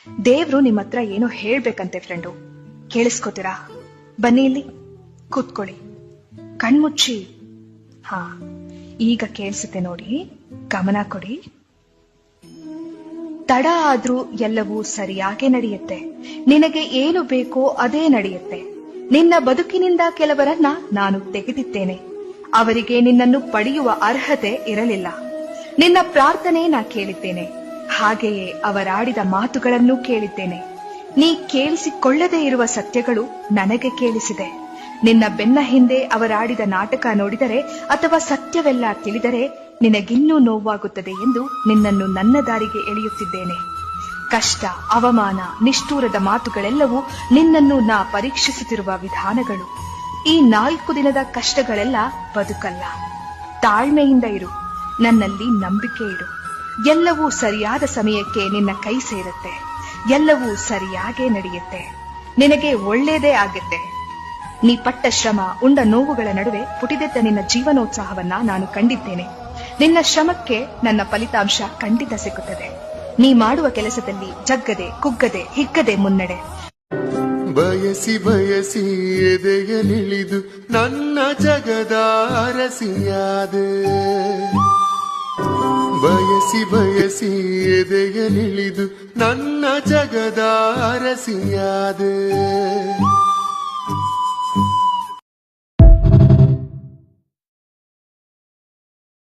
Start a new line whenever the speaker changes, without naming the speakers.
ದೇವ್ರು ನಿಮ್ಮ ಹತ್ರ ಏನೋ ಹೇಳ್ಬೇಕಂತೆ ಫ್ರೆಂಡು, ಕೇಳಿಸ್ಕೋತೀರಾ? ಬನ್ನಿ ಇಲ್ಲಿ ಕೂತ್ಕೊಳ್ಳಿ, ಕಣ್ಮುಚ್ಚಿ. ಹಾ, ಈಗ ಕೇಳಿಸುತ್ತೆ ನೋಡಿ, ಗಮನ ಕೊಡಿ. ತಡ ಆದ್ರೂ ಎಲ್ಲವೂ ಸರಿಯಾಗಿ ನಡೆಯುತ್ತೆ. ನಿನಗೆ ಏನು ಬೇಕೋ ಅದೇ ನಡೆಯುತ್ತೆ. ನಿನ್ನ ಬದುಕಿನಿಂದ ಕೆಲವರನ್ನ ನಾನು ತೆಗೆದಿದ್ದೇನೆ. ಅವರಿಗೆ ನಿನ್ನನ್ನು ಪಡೆಯುವ ಅರ್ಹತೆ ಇರಲಿಲ್ಲ. ನಿನ್ನ ಪ್ರಾರ್ಥನೆ ನಾ ಕೇಳಿದ್ದೇನೆ, ಹಾಗೆಯೇ ಅವರಾಡಿದ ಮಾತುಗಳನ್ನು ಕೇಳಿದ್ದೇನೆ. ನೀ ಕೇಳಿಸಿಕೊಳ್ಳದೇ ಇರುವ ಸತ್ಯಗಳು ನನಗೆ ಕೇಳಿಸಿದೆ. ನಿನ್ನ ಬೆನ್ನ ಹಿಂದೆ ಅವರಾಡಿದ ನಾಟಕ ನೋಡಿದರೆ ಅಥವಾ ಸತ್ಯವೆಲ್ಲ ತಿಳಿದರೆ ನಿನಗಿನ್ನೂ ನೋವಾಗುತ್ತದೆ ಎಂದು ನಿನ್ನನ್ನು ನನ್ನ ದಾರಿಗೆ ಎಳೆಯುತ್ತಿದ್ದೇನೆ. ಕಷ್ಟ, ಅವಮಾನ, ನಿಷ್ಠೂರದ ಮಾತುಗಳೆಲ್ಲವೂ ನಿನ್ನನ್ನು ನಾ ಪರೀಕ್ಷಿಸುತ್ತಿರುವ ವಿಧಾನಗಳು. ಈ 4 ದಿನದ ಕಷ್ಟಗಳೆಲ್ಲ ಬದುಕಲ್ಲ. ತಾಳ್ಮೆಯಿಂದ ಇರು, ನನ್ನಲ್ಲಿ ನಂಬಿಕೆ ಇಡು. ಎಲ್ಲವೂ ಸರಿಯಾದ ಸಮಯಕ್ಕೆ ನಿನ್ನ ಕೈ ಸೇರುತ್ತೆ. ಎಲ್ಲವೂ ಸರಿಯಾಗೇ ನಡೆಯುತ್ತೆ. ನಿನಗೆ ಒಳ್ಳೇದೇ ಆಗುತ್ತೆ. ನೀ ಪಟ್ಟ ಶ್ರಮ, ಉಂಡ ನೋವುಗಳ ನಡುವೆ ಪುಟಿದೆದ್ದ ನಿನ್ನ ಜೀವನೋತ್ಸಾಹವನ್ನ ನಾನು ಕಂಡಿದ್ದೇನೆ. ನಿನ್ನ ಶ್ರಮಕ್ಕೆ ನನ್ನ ಫಲಿತಾಂಶ ಖಂಡಿತ ಸಿಗುತ್ತದೆ. ನೀ ಮಾಡುವ ಕೆಲಸದಲ್ಲಿ ಜಗ್ಗದೆ, ಕುಗ್ಗದೆ, ಹಿಗ್ಗದೆ ಮುನ್ನಡೆ.
ಬಯಸಿ ಬಯಸಿ ಎದೆಯಲಿಳಿದು ನನ್ನ ಜಗದ ಅರಸಿಯಾದೆ. ಬಯಸಿ ಬಯಸಿ ಎದೆಯಲಿಳಿದು ನನ್ನ ಜಗದ ಅರಸಿಯಾದೆ.